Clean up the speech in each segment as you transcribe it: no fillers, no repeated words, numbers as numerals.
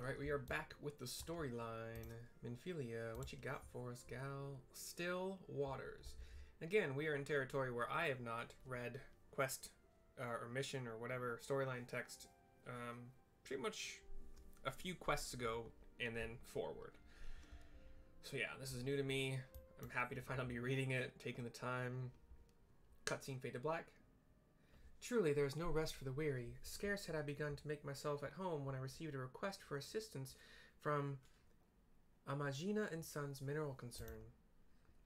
Alright, we are back with the storyline. Minfilia, what you got for us, gal? Still Waters. Again, we are in territory where I have not read quest or mission or whatever storyline text pretty much a few quests ago and then forward. So yeah, this is new to me. I'm happy to finally be reading it, taking the time. Cutscene fade to black. Truly, there is no rest for the weary. Scarce had I begun to make myself at home when I received a request for assistance from Amagina and Sons Mineral Concern.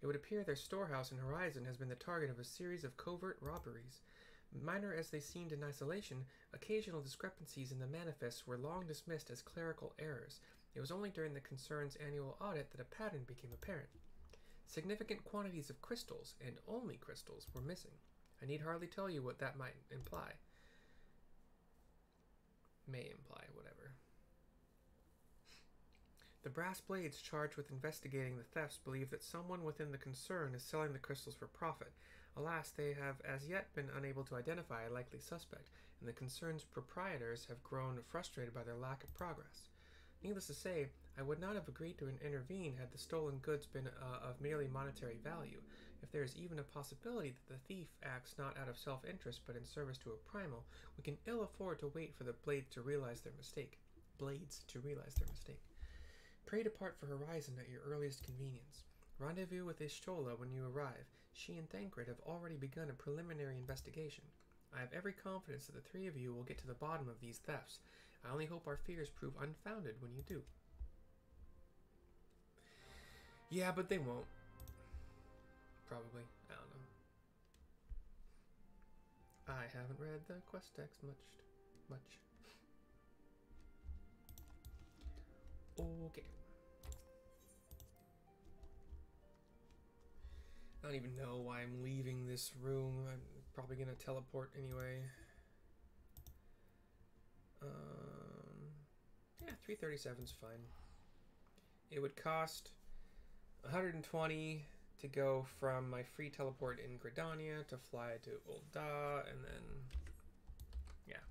It would appear their storehouse in Horizon has been the target of a series of covert robberies. Minor as they seemed in isolation, occasional discrepancies in the manifests were long dismissed as clerical errors. It was only during the concern's annual audit that a pattern became apparent. Significant quantities of crystals, and only crystals, were missing. I need hardly tell you what that might imply. May imply, whatever. The brass blades charged with investigating the thefts believe that someone within the concern is selling the crystals for profit. Alas, they have as yet been unable to identify a likely suspect, and the concern's proprietors have grown frustrated by their lack of progress. Needless to say, I would not have agreed to intervene had the stolen goods been of merely monetary value. If there is even a possibility that the thief acts not out of self-interest but in service to a primal, we can ill afford to wait for the blades to realize their mistake. Pray depart for Horizon at your earliest convenience. Rendezvous with Ishtola when you arrive. She and Thancred have already begun a preliminary investigation. I have every confidence that the three of you will get to the bottom of these thefts. I only hope our fears prove unfounded when you do. Yeah, but they won't. Probably. I don't know. I haven't read the quest text much. Okay. I don't even know why I'm leaving this room. I'm probably gonna teleport anyway. Yeah, 337's fine. It would cost 120 to go from my free teleport in Gridania to fly to Ul'dah, and then yeah.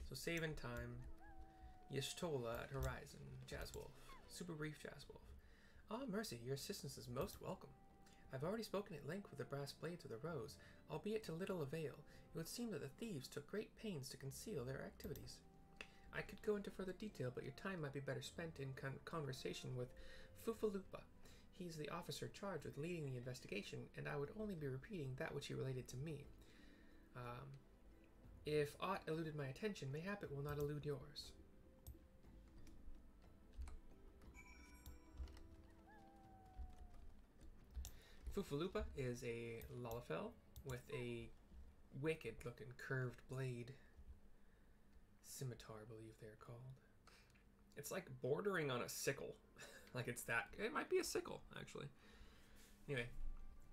So saving time. Y'shtola at Horizon. Jazzwolf. Super brief Jazzwolf. Ah, Mercy, your assistance is most welcome. I've already spoken at length with the brass blades of the Rose, albeit to little avail. It would seem that the thieves took great pains to conceal their activities. I could go into further detail, but your time might be better spent in conversation with Fufalupa. He's the officer charged with leading the investigation, and I would only be repeating that which he related to me. If aught eluded my attention, mayhap it will not elude yours. Fufalupa is a Lalafell with a wicked-looking curved blade. Scimitar, I believe they're called. It's like bordering on a sickle. Like it's that. It might be a sickle, actually. Anyway.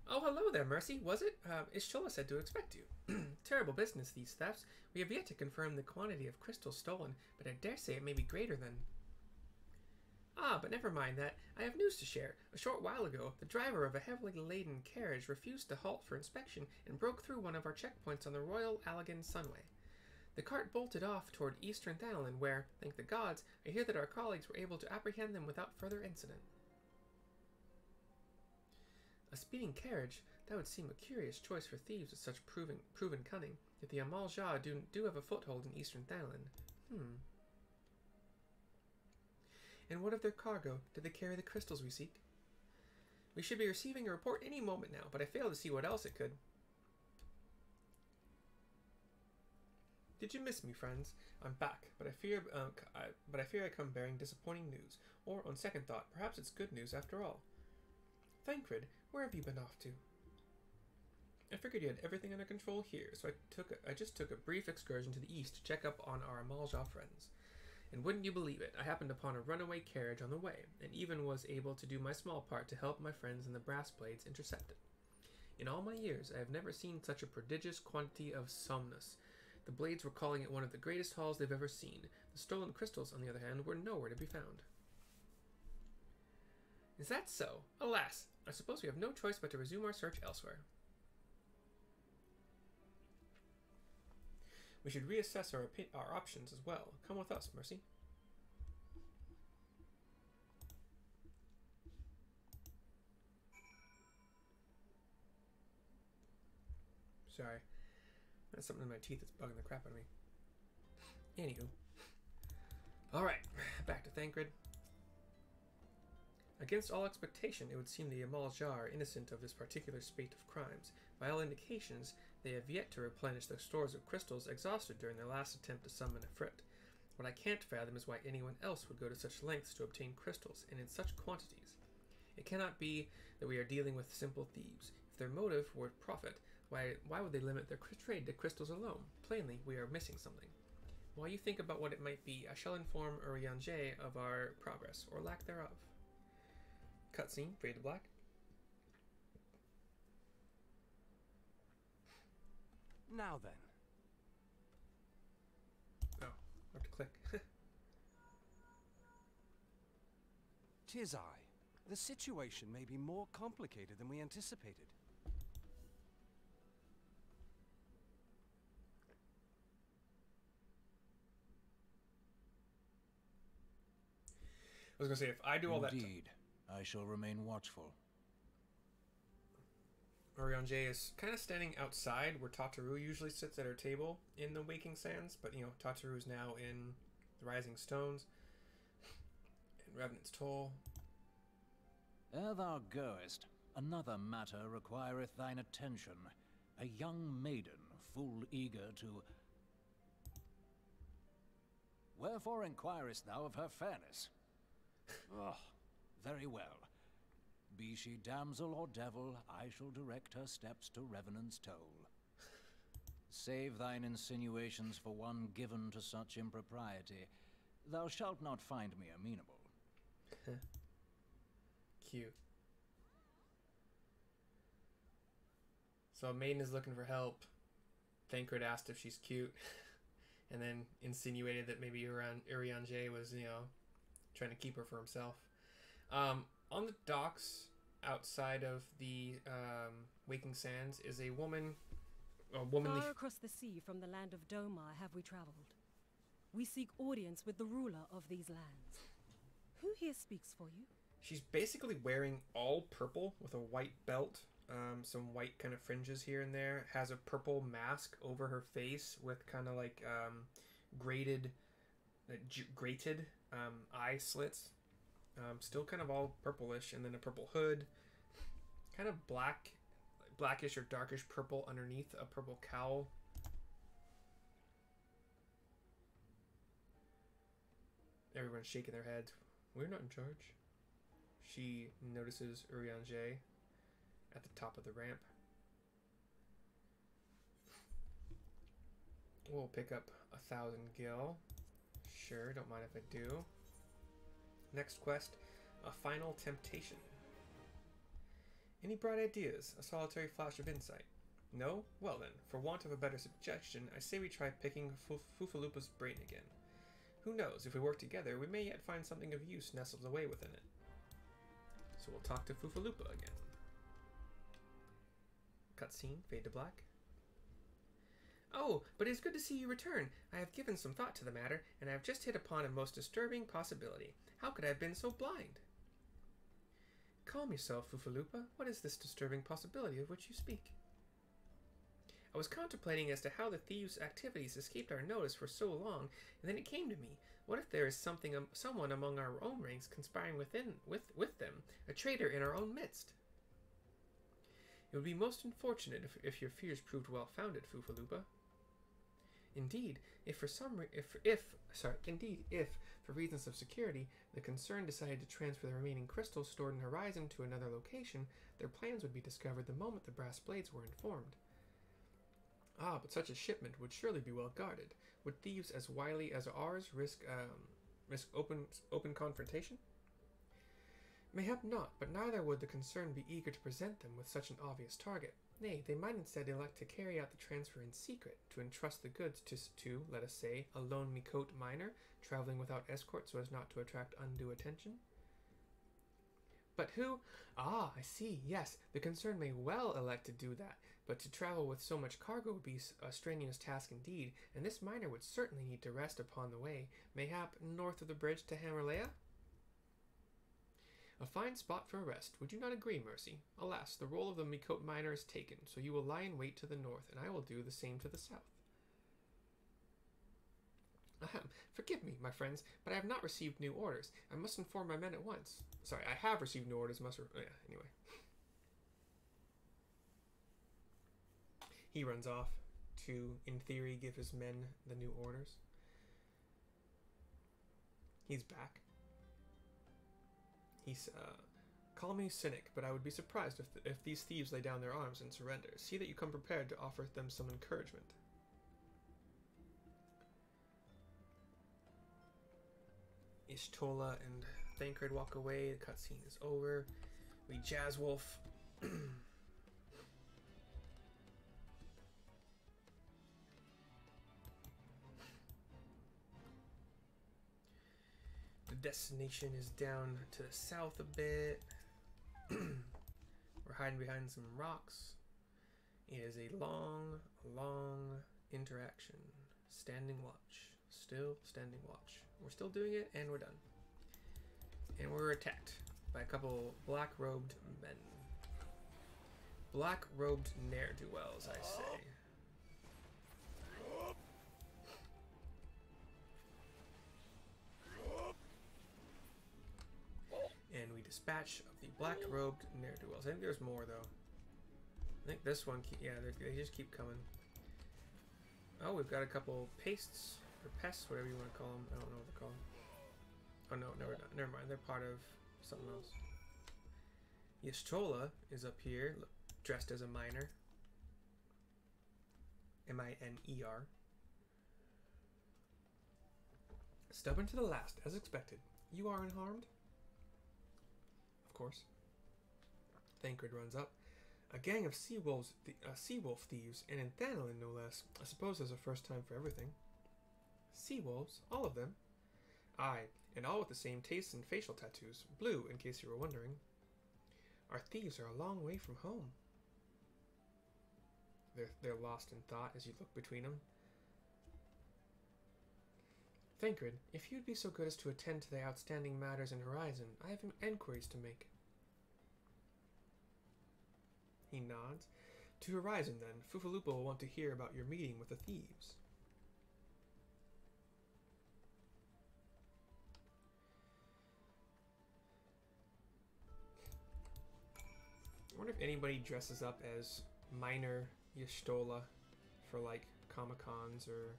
Oh, hello there, Mercy. Was it? Ishtola said to expect you. Terrible business, these thefts. We have yet to confirm the quantity of crystals stolen, but I dare say it may be greater than... Ah, but never mind that. I have news to share. A short while ago, the driver of a heavily laden carriage refused to halt for inspection and broke through one of our checkpoints on the Royal Allegan Sunway. The cart bolted off toward eastern Thanalan where, thank the gods, I hear that our colleagues were able to apprehend them without further incident. A speeding carriage? That would seem a curious choice for thieves with such proven cunning, yet the Amal Jah do have a foothold in eastern Thanalan. And what of their cargo? Did they carry the crystals we seek? We should be receiving a report any moment now, but I fail to see what else it could. Did you miss me, friends? I'm back, but I fear I come bearing disappointing news. Or, on second thought, perhaps it's good news after all. Thancred, where have you been off to? I figured you had everything under control here, so I just took a brief excursion to the east to check up on our Amal Jah friends. And wouldn't you believe it, I happened upon a runaway carriage on the way, and even was able to do my small part to help my friends in the brass blades intercept it. In all my years, I have never seen such a prodigious quantity of somnus. The blades were calling it one of the greatest hauls they've ever seen. The stolen crystals, on the other hand, were nowhere to be found. Is that so? Alas! I suppose we have no choice but to resume our search elsewhere. We should reassess our options as well. Come with us, Mercy. Sorry. That's something in my teeth that's bugging the crap out of me. Anywho. Alright, back to Thancred. Against all expectation, it would seem the Amaljar are innocent of this particular spate of crimes. By all indications, they have yet to replenish their stores of crystals exhausted during their last attempt to summon Ifrit. What I can't fathom is why anyone else would go to such lengths to obtain crystals, and in such quantities. It cannot be that we are dealing with simple thieves. If their motive were profit, why would they limit their trade to crystals alone? Plainly, we are missing something. While you think about what it might be, I shall inform Urianger of our progress, or lack thereof. Cutscene, fade to black. Now then. Oh, I have to click. 'Tis I. The situation may be more complicated than we anticipated. I was gonna say, if I do all that. Indeed, I shall remain watchful. Urianger is kind of standing outside where Tataru usually sits at her table in the Waking Sands, but you know, Tataru is now in the Rising Stones and Revenant's Toll. Ere thou goest, another matter requireth thine attention. A young maiden, full eager to... Wherefore inquirest thou of her fairness? Oh, very well. Be she damsel or devil, I shall direct her steps to Revenant's Toll. Save thine insinuations for one given to such impropriety. Thou shalt not find me amenable. Cute. So a maiden is looking for help. Thancred asked if she's cute, and then insinuated that maybe Urianger was, you know, trying to keep her for himself. On the docks outside of the Waking Sands is a woman. Far across the sea from the land of Doma have we traveled. We seek audience with the ruler of these lands. Who here speaks for you? She's basically wearing all purple with a white belt, some white kind of fringes here and there. Has a purple mask over her face with kind of like grated eye slits. Still kind of all purplish, and then a purple hood. Kind of blackish or darkish purple underneath a purple cowl. Everyone's shaking their heads. We're not in charge. She notices Urianger at the top of the ramp. We'll pick up 1,000 gil. Sure, don't mind if I do. Next quest, a final temptation. Any bright ideas? A solitary flash of insight? No? Well then, for want of a better suggestion, I say we try picking Fufalupa's brain again. Who knows, if we work together, we may yet find something of use nestled away within it. So we'll talk to Fufalupa again. Cutscene, fade to black. Oh, but it is good to see you return. I have given some thought to the matter, and I have just hit upon a most disturbing possibility. How could I have been so blind? Calm yourself, Fufalupa. What is this disturbing possibility of which you speak? I was contemplating as to how the thieves' activities escaped our notice for so long, and then it came to me. What if there is someone among our own ranks conspiring with them, a traitor in our own midst? It would be most unfortunate if your fears proved well-founded, Fufalupa. Indeed, if for reasons of security, the concern decided to transfer the remaining crystals stored in Horizon to another location, their plans would be discovered the moment the brass blades were informed. Ah, but such a shipment would surely be well guarded. Would thieves as wily as ours risk open confrontation? Mayhap not, but neither would the concern be eager to present them with such an obvious target. Nay, they might instead elect to carry out the transfer in secret, to entrust the goods to, let us say, a lone Mikote miner, traveling without escort so as not to attract undue attention. But who? Ah, I see, yes, the concern may well elect to do that, but to travel with so much cargo would be a strenuous task indeed, and this miner would certainly need to rest upon the way, mayhap north of the bridge to Hammerlea? A fine spot for a rest. Would you not agree, Mercy? Alas, the role of the Mikote miner is taken, so you will lie in wait to the north, and I will do the same to the south. Ahem. Forgive me, my friends, but I have not received new orders. I must inform my men at once. Sorry, I have received new orders, yeah, anyway. He runs off to, in theory, give his men the new orders. He's back. He's, call me cynic, but I would be surprised if these thieves lay down their arms and surrender. See that you come prepared to offer them some encouragement. Y'shtola and Thancred walk away. The cutscene is over. We Jazz Wolf. The destination is down to the south a bit. We're hiding behind some rocks. It is a long, long interaction. Standing watch. Still standing watch. We're still doing it, and we're done. And we're attacked by a couple black-robed men. Black-robed ne'er-do-wells, I say. And we dispatch of the black-robed ne'er-do-wells. I think there's more, though. I think this one, yeah, they just keep coming. Oh, we've got a couple pastes. Or pests, whatever you want to call them. I don't know what they're called. Oh no, never mind. They're part of something else. Y'shtola is up here, dressed as a miner. M-I-N-E-R. Stubborn to the last, as expected. You are unharmed? Of course. Thancred runs up. A gang of sea wolf thieves, and in Thanalin no less. I suppose there's a first time for everything. Sea wolves, all of them. Aye, and all with the same tastes and facial tattoos. Blue, in case you were wondering. Our thieves are a long way from home. They're lost in thought as you look between them. Thancred, if you'd be so good as to attend to the outstanding matters in Horizon, I have enquiries to make. He nods. To Horizon, then. Fufalupa will want to hear about your meeting with the thieves. I wonder if anybody dresses up as minor Y'shtola for like Comic-Cons or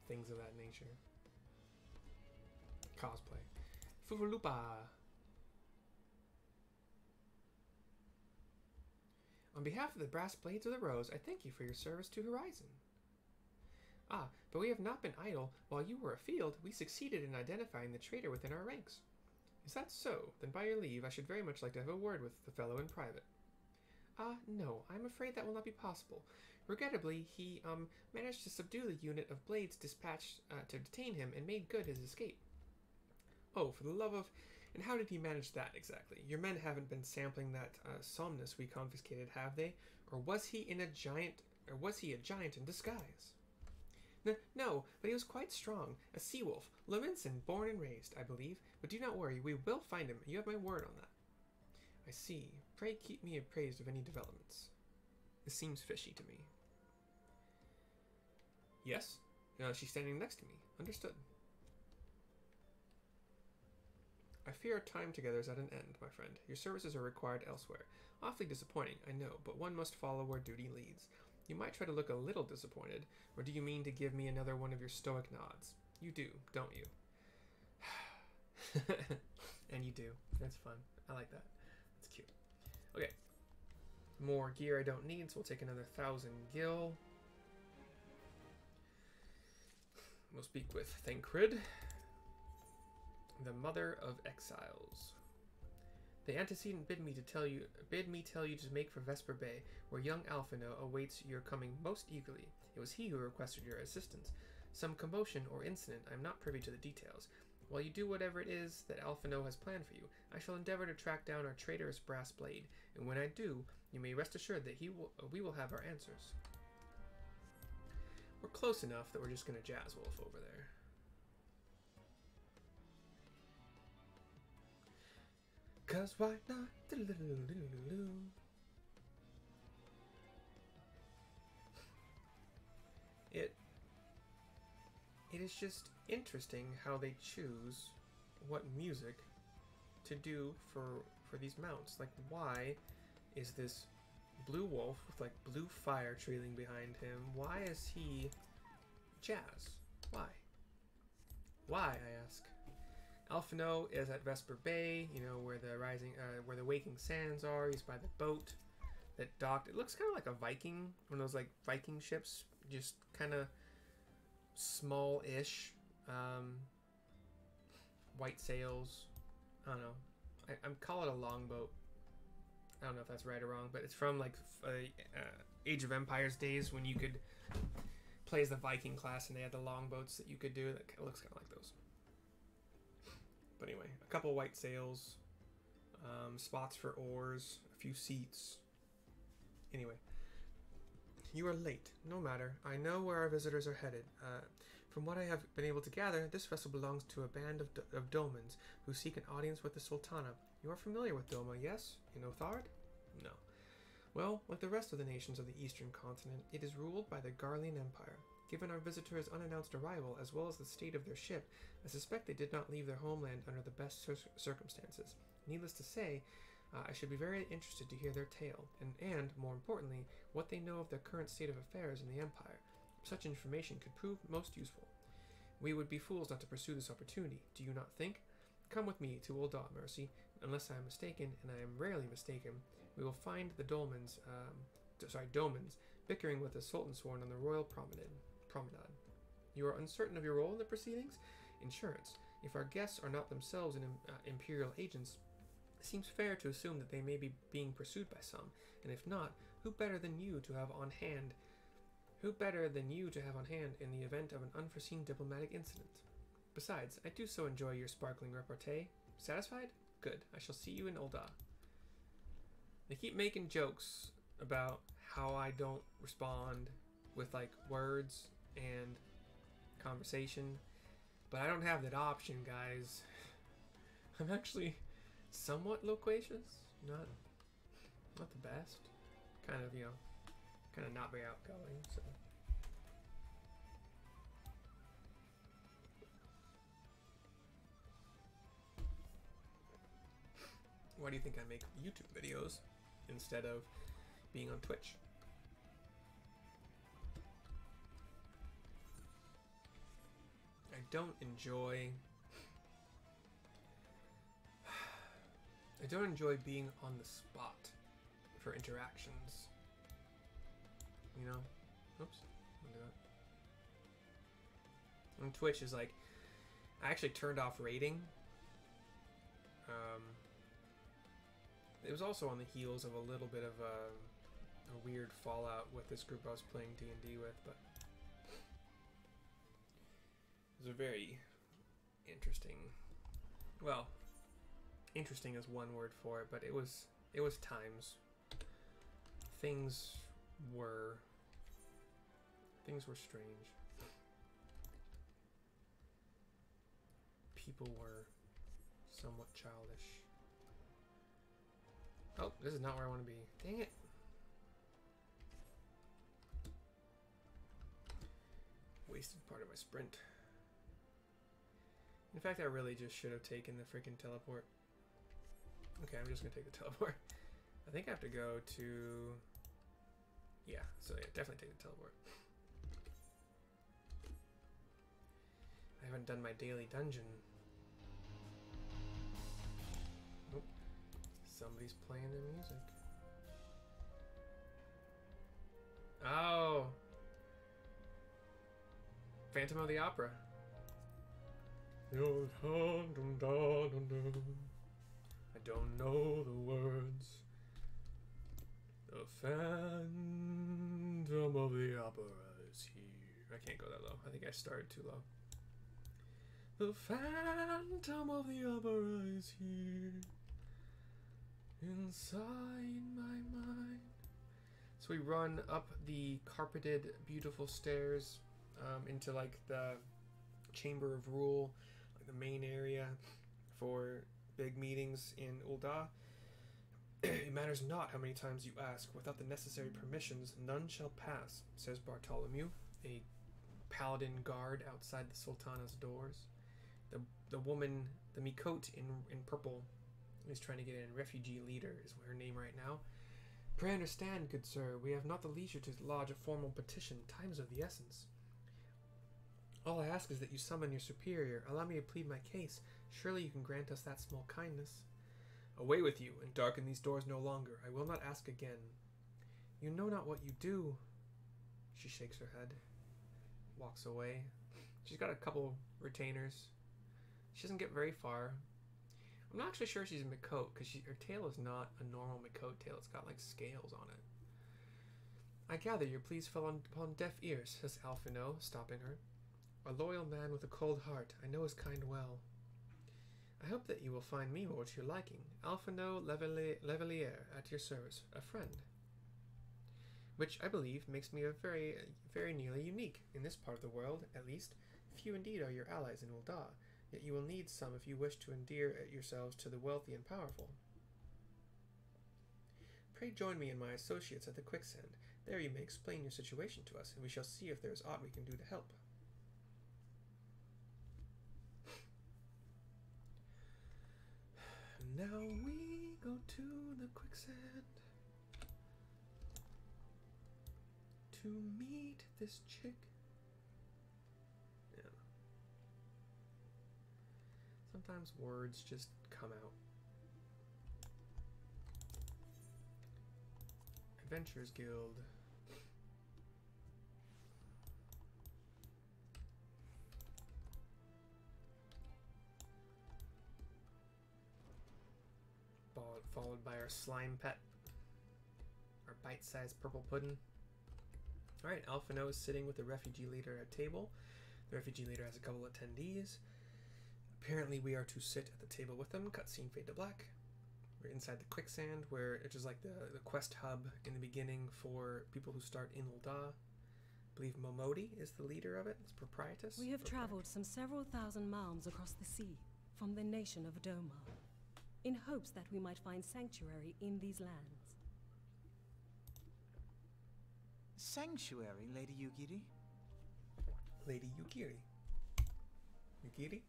things of that nature. Cosplay. Fufalupa! On behalf of the Brass Blades of the Rose, I thank you for your service to Horizon. Ah, but we have not been idle. While you were afield, we succeeded in identifying the traitor within our ranks. Is that so? Then by your leave, I should very much like to have a word with the fellow in private. No, I'm afraid that will not be possible. Regrettably, he, managed to subdue the unit of blades dispatched, to detain him and made good his escape. Oh, for the love of... And how did he manage that exactly? Your men haven't been sampling that, somnus we confiscated, have they? Or was he a giant in disguise? No, but he was quite strong. A sea wolf. Levinson, born and raised, I believe. But do not worry, we will find him. You have my word on that. I see. Pray keep me appraised of any developments. This seems fishy to me. Yes? She's standing next to me. Understood. I fear our time together is at an end, my friend. Your services are required elsewhere. Awfully disappointing, I know, but one must follow where duty leads. You might try to look a little disappointed, or do you mean to give me another one of your stoic nods? You do, don't you? And you do. That's fun. I like that. That's cute. Okay. More gear I don't need, so we'll take another 1,000 gil. We'll speak with Thancred, the Mother of Exiles. The antecedent bid me tell you to make for Vesper Bay, where young Alphino awaits your coming most eagerly. It was he who requested your assistance. Some commotion or incident, I am not privy to the details. While you do whatever it is that Alphino has planned for you, I shall endeavor to track down our traitorous brass blade, and when I do, you may rest assured that we will have our answers. We're close enough that we're just going to jazz wolf over there. 'Cause why not? It is just interesting how they choose what music to do for these mounts. Like, why is this blue wolf with like blue fire trailing behind him? Why is he jazz? Why? Why, I ask. Alphino is at Vesper Bay, you know, where the waking sands are. He's by the boat that docked. It looks kind of like a Viking, one of those like Viking ships, just kind of small-ish, white sails. I don't know. I'm call it a longboat. I don't know if that's right or wrong, but it's from like Age of Empires days when you could play as the Viking class and they had the longboats that you could do. That looks kind of like those. But anyway, a couple white sails, spots for oars, a few seats. Anyway, you are late. No matter. I know where our visitors are headed. From what I have been able to gather, this vessel belongs to a band of Domans who seek an audience with the Sultana. You are familiar with Doma, yes? You know Thard? No. Well, like the rest of the nations of the eastern continent, it is ruled by the Garlean Empire. Given our visitors' unannounced arrival, as well as the state of their ship, I suspect they did not leave their homeland under the best circumstances. Needless to say, I should be very interested to hear their tale, and, more importantly, what they know of the current state of affairs in the Empire. Such information could prove most useful. We would be fools not to pursue this opportunity, do you not think? Come with me to Ul'dah, Mercy. Unless I am mistaken, and I am rarely mistaken, we will find the Domans bickering with the Sultansworn on the royal promenade. You are uncertain of your role in the proceedings? Insurance. If our guests are not themselves imperial agents, it seems fair to assume that they may be being pursued by some, and if not, who better than you to have on hand in the event of an unforeseen diplomatic incident? Besides, I do so enjoy your sparkling repartee. Satisfied? Good. I shall see you in Ul'dah. They keep making jokes about how I don't respond with like words and conversation, but I don't have that option, guys. I'm actually somewhat loquacious, not the best, kind of not very outgoing, so. Why do you think I make YouTube videos instead of being on Twitch? I don't enjoy being on the spot for interactions. You know? Oops. I'll do that. On Twitch is like, I actually turned off rating. It was also on the heels of a little bit of a weird fallout with this group I was playing D&D with, but it was a very interesting, well, interesting is one word for it, but it was times. Things were strange. People were somewhat childish. Oh, this is not where I want to be. Dang it. Wasted part of my sprint. In fact, I really just should have taken the freaking teleport. Okay, I'm just going to take the teleport. I think I have to go to... Yeah, so yeah, definitely take the teleport. I haven't done my daily dungeon. Nope. Somebody's playing their music. Oh! Phantom of the Opera. I don't know the words. The Phantom of the Opera is here. I can't go that low. I think I started too low. The Phantom of the Opera is here. Inside my mind. So we run up the carpeted, beautiful stairs into like the Chamber of Rule, like the main area for big meetings in Ul'dah. It matters not how many times you ask. Without the necessary permissions, none shall pass, says Bartholomew, a paladin guard outside the Sultana's doors. The woman, the Mikot in purple, is trying to get in. Refugee leader is her name right now. Pray understand, good sir, we have not the leisure to lodge a formal petition. Time is of the essence. All I ask is that you summon your superior. Allow me to plead my case. Surely you can grant us that small kindness. Away with you, and darken these doors no longer. I will not ask again. You know not what you do. She shakes her head. Walks away. She's got a couple retainers. She doesn't get very far. I'm not actually sure she's a Mikot, because her tail is not a normal Mikot tail. It's got like scales on it. I gather your pleas fell upon deaf ears, says Alphino, stopping her. A loyal man with a cold heart. I know his kind well. I hope that you will find me what you're liking. Alphino Levelier at your service, a friend. Which, I believe, makes me a very, very nearly unique. In this part of the world, at least, few indeed are your allies in Ul'dah, yet you will need some if you wish to endear yourselves to the wealthy and powerful. Pray join me and my associates at the quicksand. There you may explain your situation to us, and we shall see if there is aught we can do to help. Now we go to the quicksand to meet this chick. Yeah. Sometimes words just come out. Adventurers Guild. Followed by our slime pet. Our bite-sized purple pudding. Alright, Alphino is sitting with the refugee leader at a table. The refugee leader has a couple of attendees. Apparently we are to sit at the table with them. Cutscene fade to black. We're inside the quicksand, which is like the quest hub in the beginning for people who start in Ul'dah. I believe Momodi is the leader of it. It's proprietus. We have traveled some several thousand miles across the sea from the nation of Doma, in hopes that we might find sanctuary in these lands. Sanctuary, Lady Yugiri? Lady Yugiri. Yugiri?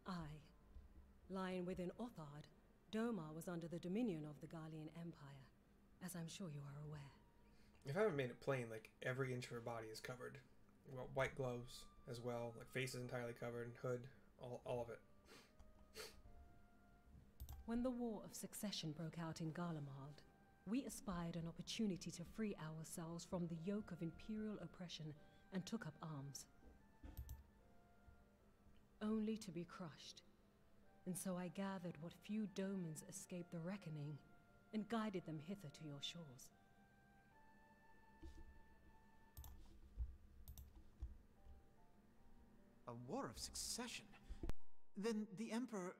Aye. Lying within Othard, Doma was under the dominion of the Garlean Empire, as I'm sure you are aware. If I haven't made it plain, like every inch of her body is covered. Well, white gloves as well, like face is entirely covered, hood, all of it. When the War of Succession broke out in Garlemald, we espied an opportunity to free ourselves from the yoke of imperial oppression and took up arms. Only to be crushed. And so I gathered what few Domans escaped the reckoning and guided them hither to your shores. A war of succession? Then the Emperor...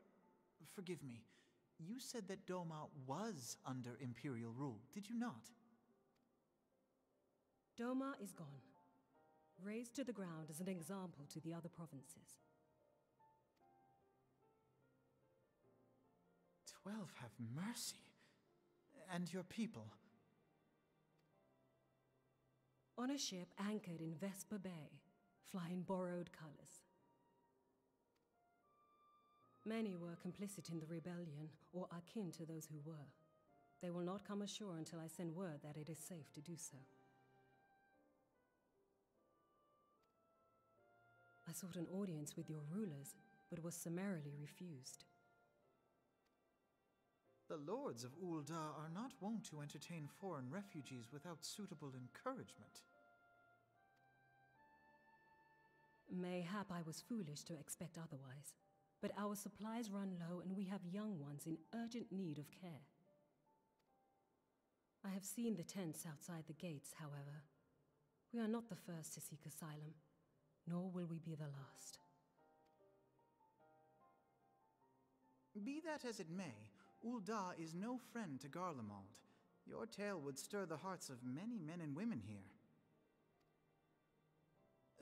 Forgive me. You said that Doma was under Imperial rule, did you not? Doma is gone. Razed to the ground as an example to the other provinces. 12 have mercy. And your people? On a ship anchored in Vesper Bay, flying borrowed colors. Many were complicit in the rebellion, or akin to those who were. They will not come ashore until I send word that it is safe to do so. I sought an audience with your rulers, but was summarily refused. The lords of Ul'dah are not wont to entertain foreign refugees without suitable encouragement. Mayhap I was foolish to expect otherwise. But our supplies run low and we have young ones in urgent need of care. I have seen the tents outside the gates, however. We are not the first to seek asylum, nor will we be the last. Be that as it may, Ul'dah is no friend to Garlemald. Your tale would stir the hearts of many men and women here.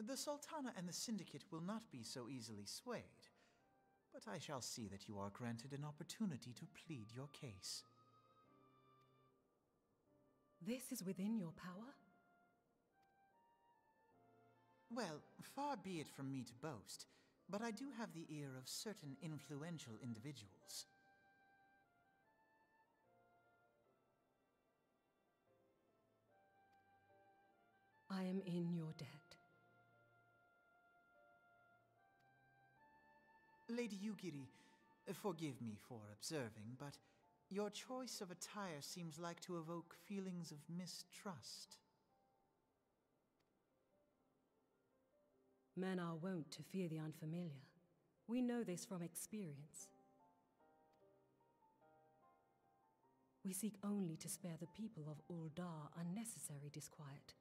The Sultana and the Syndicate will not be so easily swayed, but I shall see that you are granted an opportunity to plead your case. This is within your power? Well, far be it from me to boast, but I do have the ear of certain influential individuals. I am in your debt. Lady Yugiri, forgive me for observing, but your choice of attire seems like to evoke feelings of mistrust. Men are wont to fear the unfamiliar. We know this from experience. We seek only to spare the people of Uldar unnecessary disquiet.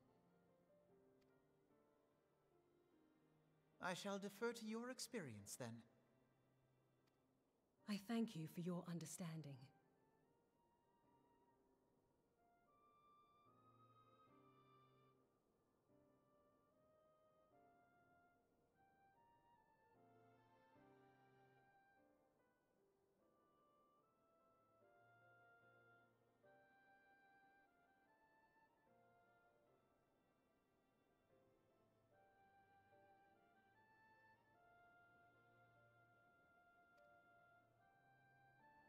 I shall defer to your experience, then. I thank you for your understanding.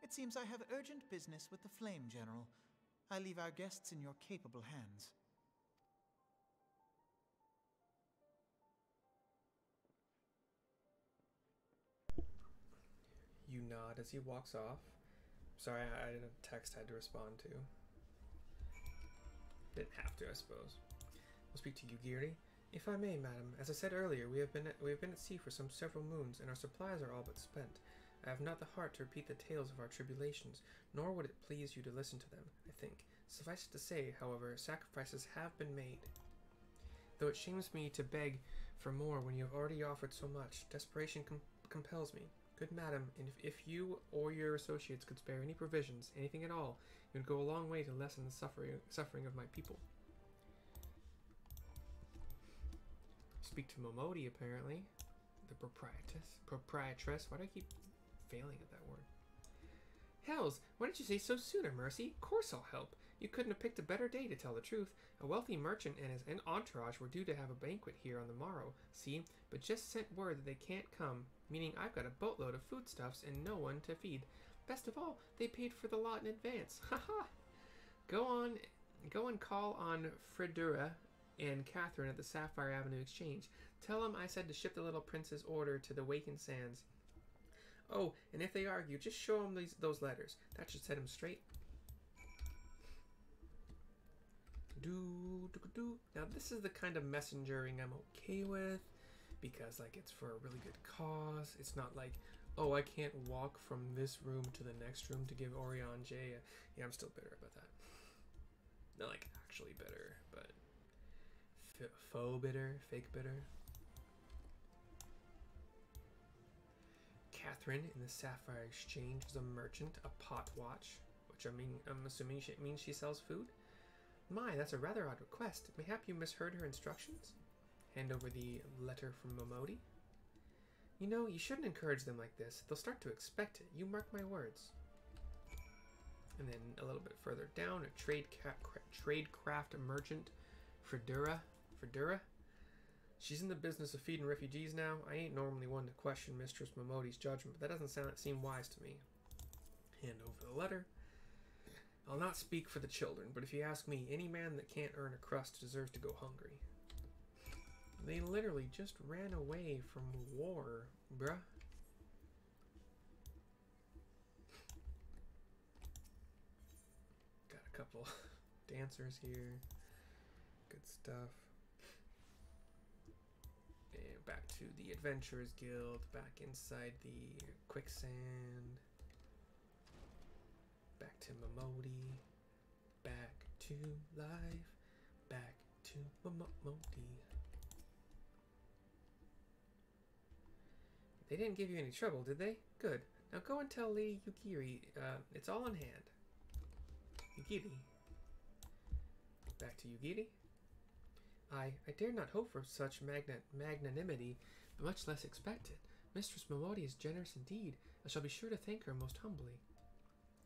It seems I have urgent business with the Flame General. I leave our guests in your capable hands. You nod as he walks off. Sorry, I had a text I had to respond to. Didn't have to, I suppose. We'll speak to Yugiri. If I may, madam, as I said earlier, we have been at sea for some several moons, and our supplies are all but spent. I have not the heart to repeat the tales of our tribulations, nor would it please you to listen to them, I think. Suffice it to say, however, sacrifices have been made. Though it shames me to beg for more when you have already offered so much, desperation compels me. Good madam, and if you or your associates could spare any provisions, anything at all, it would go a long way to lessen the suffering of my people. Speak to Momodi, apparently. The proprietress. Why do I keep failing at that word? Hells, why didn't you say so sooner, Mercy? Of course I'll help. You couldn't have picked a better day, to tell the truth. A wealthy merchant and his entourage were due to have a banquet here on the morrow, see, but just sent word that they can't come, meaning I've got a boatload of foodstuffs and no one to feed. Best of all, they paid for the lot in advance. Haha! Go and call on Fredura and Catherine at the Sapphire Avenue Exchange. Tell them I said to ship the little prince's order to the Waken Sands. Oh, and if they argue, just show them those letters. That should set them straight. Now this is the kind of messengering I'm okay with, because like it's for a really good cause. It's not like, oh, I can't walk from this room to the next room to give Orion J a... Yeah, I'm still bitter about that. Not like actually bitter, but faux bitter, fake bitter. Catherine in the Sapphire Exchange is a merchant, a pot watch, which I'm assuming means she sells food. My, that's a rather odd request. Mayhap you misheard her instructions? Hand over the letter from Momodi. You know, you shouldn't encourage them like this. They'll start to expect it. You mark my words. And then a little bit further down, a tradecraft merchant, Fredura. She's in the business of feeding refugees now. I ain't normally one to question Mistress Momodi's judgment, but that doesn't seem wise to me. Hand over the letter. I'll not speak for the children, but if you ask me, any man that can't earn a crust deserves to go hungry. They literally just ran away from war, bruh. Got a couple dancers here. Good stuff. And back to the Adventurers Guild, back inside the quicksand. Back to Momodi, back to life, back to Momodi. They didn't give you any trouble, did they? Good. Now go and tell Lady Yugiri, it's all in hand. Yugiri. Back to Yugiri. I dare not hope for such magnanimity, but much less expect it. Mistress Momodi is generous indeed. I shall be sure to thank her most humbly.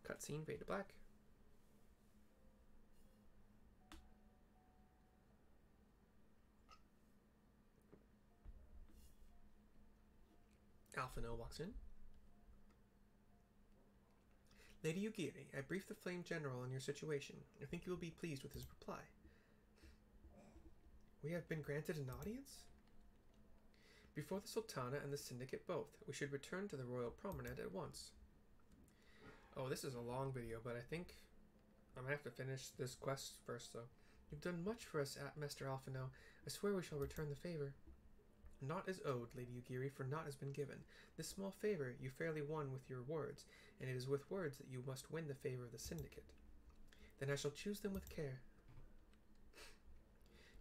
Cutscene, fade to black. Alphino walks in. Lady Yugiri, I briefed the Flame General on your situation. I think you will be pleased with his reply. We have been granted an audience? Before the Sultana and the Syndicate both. We should return to the Royal Promenade at once. Oh, this is a long video, but I think I'm gonna have to finish this quest first, though. You've done much for us, Master Alphino. I swear we shall return the favor. Naught is owed, Lady Yugiri, for naught has been given. This small favor you fairly won with your words, and it is with words that you must win the favor of the Syndicate. Then I shall choose them with care.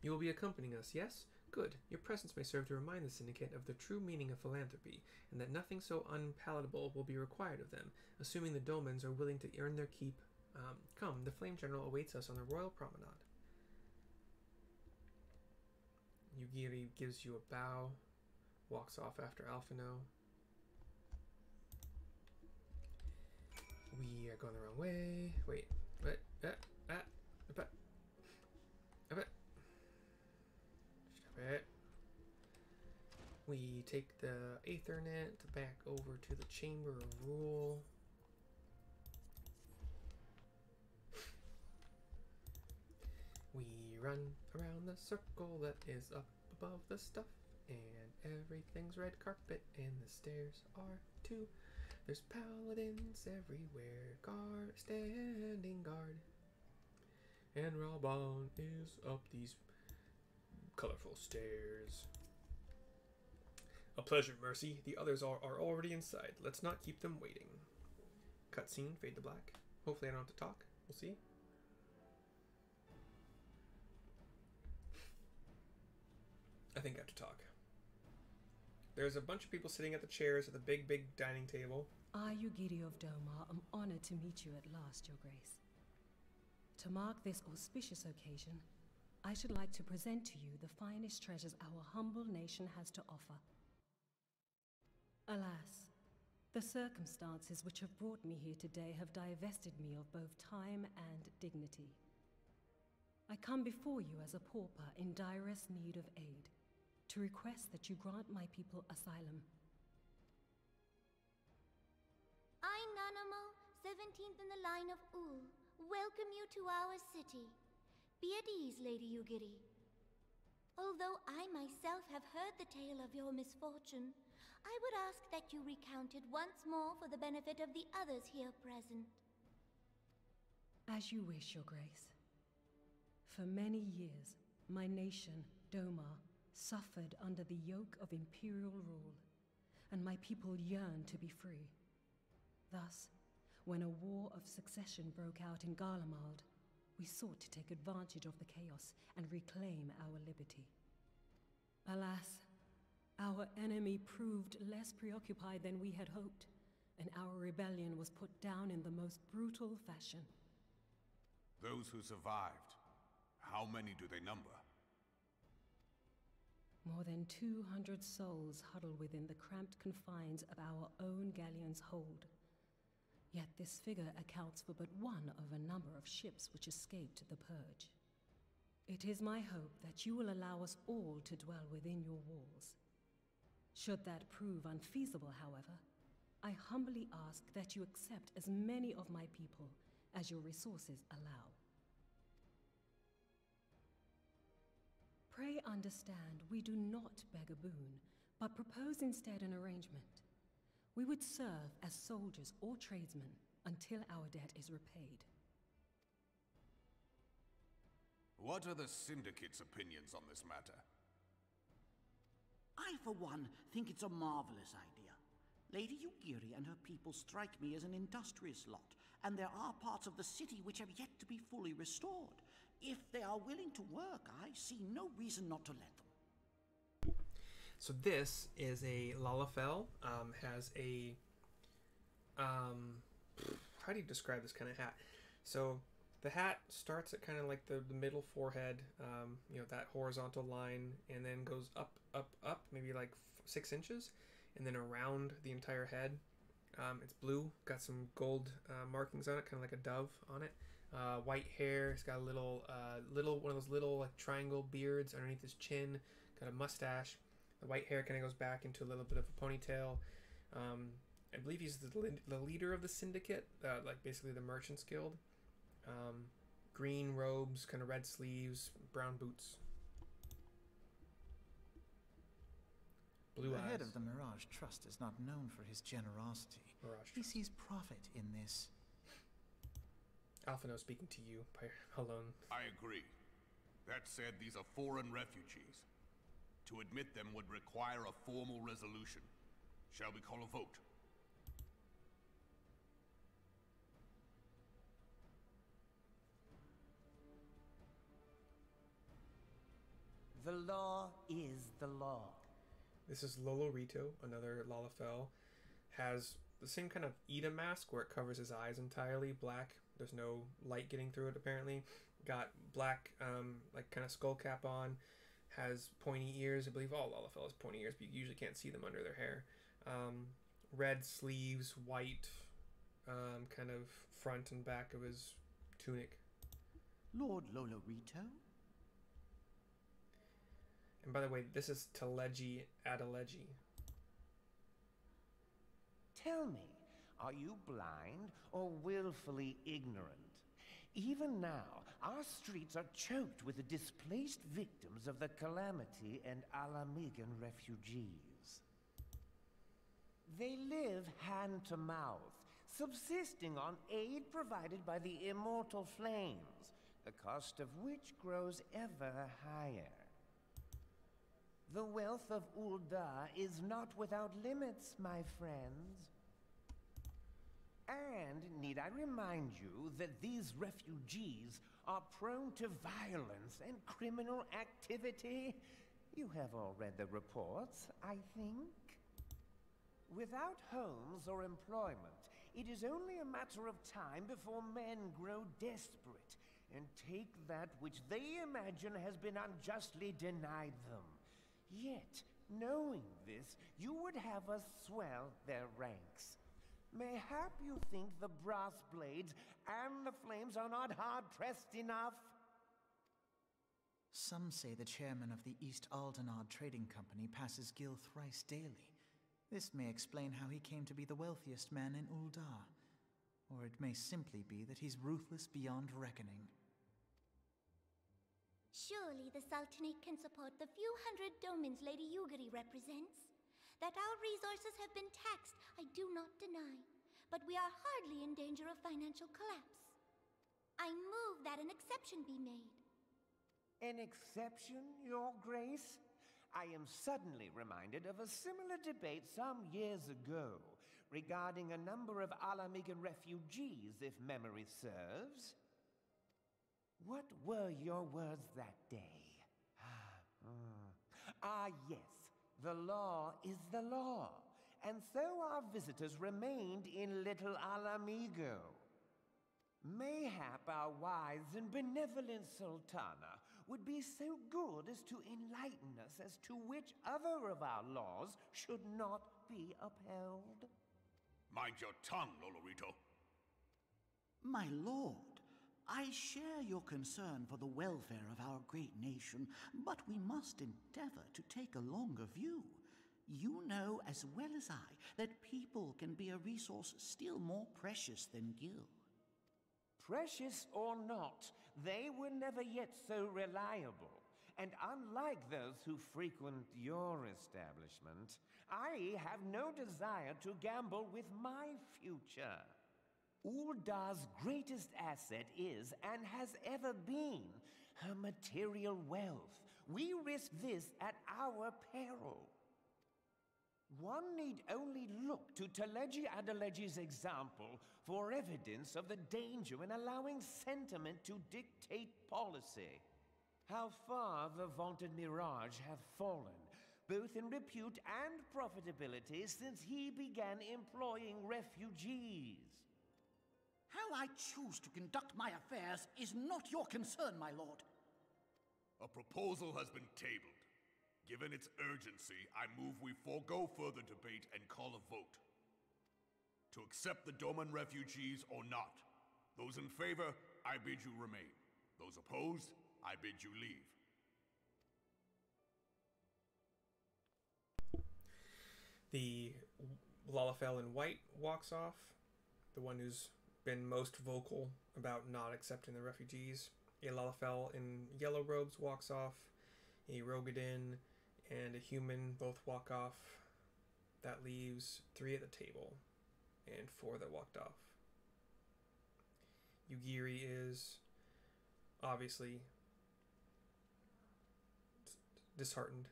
You will be accompanying us, yes? Good. Your presence may serve to remind the Syndicate of the true meaning of philanthropy, and that nothing so unpalatable will be required of them, assuming the Domans are willing to earn their keep. Come, the Flame General awaits us on the Royal Promenade. Yugiri gives you a bow, walks off after Alphino. We are going the wrong way. Wait, what? We take the Aethernet back over to the Chamber of Rule. We run around the circle that is up above the stuff, and everything's red carpet, and the stairs are too. There's paladins everywhere, standing guard. And Raban is up these colorful stairs. A pleasure, Mercy. The others are already inside. Let's not keep them waiting. Cutscene, fade to black. Hopefully I don't have to talk. We'll see. I think I have to talk. There's a bunch of people sitting at the chairs at the big dining table. I, Yugiri of Doma, am honored to meet you at last, Your Grace. To mark this auspicious occasion, I should like to present to you the finest treasures our humble nation has to offer. Alas, the circumstances which have brought me here today have divested me of both time and dignity. I come before you as a pauper in direst need of aid, to request that you grant my people asylum. I, Nanamo, 17th in the line of Ul, welcome you to our city. Be at ease, Lady Yugiri. Although I myself have heard the tale of your misfortune, I would ask that you recount it once more for the benefit of the others here present. As you wish, Your Grace. For many years, my nation, Doma, suffered under the yoke of imperial rule, and my people yearned to be free. Thus, when a war of succession broke out in Garlemald, we sought to take advantage of the chaos and reclaim our liberty. Alas, our enemy proved less preoccupied than we had hoped, and our rebellion was put down in the most brutal fashion. Those who survived, how many do they number? More than 200 souls huddle within the cramped confines of our own galleon's hold. Yet this figure accounts for but one of a number of ships which escaped the purge. It is my hope that you will allow us all to dwell within your walls. Should that prove unfeasible, however, I humbly ask that you accept as many of my people as your resources allow. Pray understand, we do not beg a boon, but propose instead an arrangement. We would serve as soldiers or tradesmen until our debt is repaid. What are the Syndicate's opinions on this matter? I, for one, think it's a marvelous idea. Lady Yugiri and her people strike me as an industrious lot, and there are parts of the city which have yet to be fully restored. If they are willing to work, I see no reason not to let them. So this is a Lalafell, has a, how do you describe this kind of hat? So The hat starts at kind of like the middle forehead, you know, that horizontal line, and then goes up, up, up, maybe like 6 inches, and then around the entire head. It's blue, got some gold markings on it, kind of like a dove on it. White hair. It's got a little one of those little like triangle beards underneath his chin. Got a mustache. The white hair kind of goes back into a little bit of a ponytail. I believe he's the leader of the syndicate, like basically the Merchants Guild. Green robes, kind of red sleeves, brown boots. Blue eyes. The head of the Mirage Trust is not known for his generosity. He sees profit in this. Alphino speaking to you by alone. I agree. That said, these are foreign refugees. To admit them would require a formal resolution. Shall we call a vote? The law is the law. This is Lolorito, another Lalafell. Has the same kind of Ida mask where it covers his eyes entirely, black. There's no light getting through it apparently. Got black, like kind of skull cap on. Has pointy ears. I believe all Lalafell has pointy ears, but you usually can't see them under their hair. Red sleeves, white, kind of front and back of his tunic. Lord Lolorito? And by the way, this is Teleji Adeleji. Tell me, are you blind or willfully ignorant? Even now, our streets are choked with the displaced victims of the Calamity and Alamigan refugees. They live hand to mouth, subsisting on aid provided by the immortal flames, the cost of which grows ever higher. The wealth of Ul'dah is not without limits, my friends. And need I remind you that these refugees are prone to violence and criminal activity? You have all read the reports, I think. Without homes or employment, it is only a matter of time before men grow desperate and take that which they imagine has been unjustly denied them. Yet, knowing this, you would have us swell their ranks. Mayhap you think the brass blades and the flames are not hard-pressed enough? Some say the chairman of the East Aldenard Trading Company passes Gil thrice daily. This may explain how he came to be the wealthiest man in Ul'dah. Or it may simply be that he's ruthless beyond reckoning. Surely the Sultanate can support the few hundred domins Lady Yugiri represents. That our resources have been taxed, I do not deny. But we are hardly in danger of financial collapse. I move that an exception be made. An exception, Your Grace? I am suddenly reminded of a similar debate some years ago regarding a number of Alamigan refugees, if memory serves. What were your words that day? Yes, the law is the law, and so our visitors remained in Little Alamigo. Mayhap our wise and benevolent Sultana would be so good as to enlighten us as to which other of our laws should not be upheld. Mind your tongue, Lolorito. My lord, I share your concern for the welfare of our great nation, but we must endeavor to take a longer view. You know as well as I that people can be a resource still more precious than gil. Precious or not, they were never yet so reliable. And unlike those who frequent your establishment, I have no desire to gamble with my future. Ul'dah's greatest asset is, and has ever been, her material wealth. We risk this at our peril. One need only look to Teleji Adeleji's example for evidence of the danger in allowing sentiment to dictate policy. How far the vaunted Mirage have fallen, both in repute and profitability, since he began employing refugees. How I choose to conduct my affairs is not your concern, my lord. A proposal has been tabled. Given its urgency, I move we forego further debate and call a vote. To accept the Doman refugees or not. Those in favor, I bid you remain. Those opposed, I bid you leave. The Lalafell in white walks off, the one who's been most vocal about not accepting the refugees. A Lalafell in yellow robes walks off, a Rogadin and a human both walk off. That leaves 3 at the table, and 4 that walked off. Yugiri is obviously disheartened.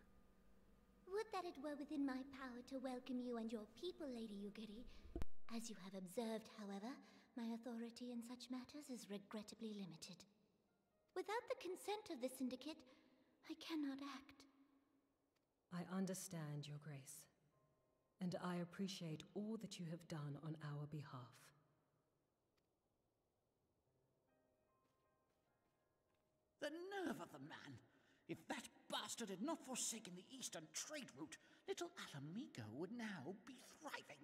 Would that it were within my power to welcome you and your people, Lady Yugiri. As you have observed, however, my authority in such matters is regrettably limited. Without the consent of the Syndicate, I cannot act. I understand, Your Grace, and I appreciate all that you have done on our behalf. The nerve of the man! If that bastard had not forsaken the eastern trade route, little Alamigo would now be thriving.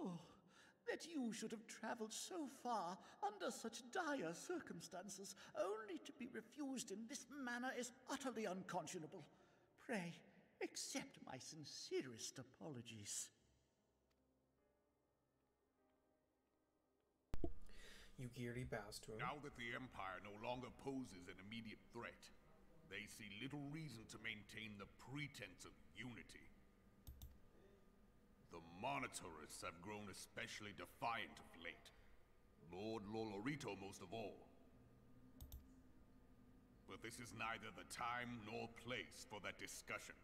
Oh, that you should have traveled so far under such dire circumstances, only to be refused in this manner is utterly unconscionable. Pray, accept my sincerest apologies. Yugiri bows to him. Now that the Empire no longer poses an immediate threat, they see little reason to maintain the pretense of unity. The Monitorists have grown especially defiant of late. Lord Lolorito most of all. But this is neither the time nor place for that discussion.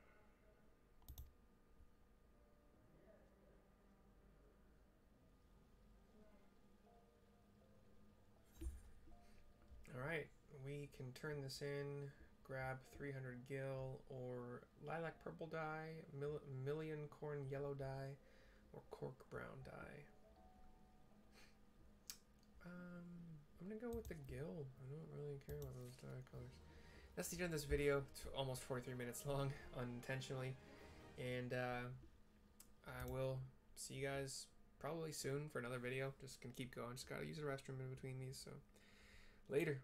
Alright, we can turn this in, grab 300 gil, or lilac purple dye, million corn yellow dye, or cork brown dye. I'm gonna go with the gil. I don't really care about those dye colors. That's the end of this video. It's almost 43 minutes long, unintentionally. And I will see you guys probably soon for another video. Just gonna keep going. Just gotta use the restroom in between these, so later.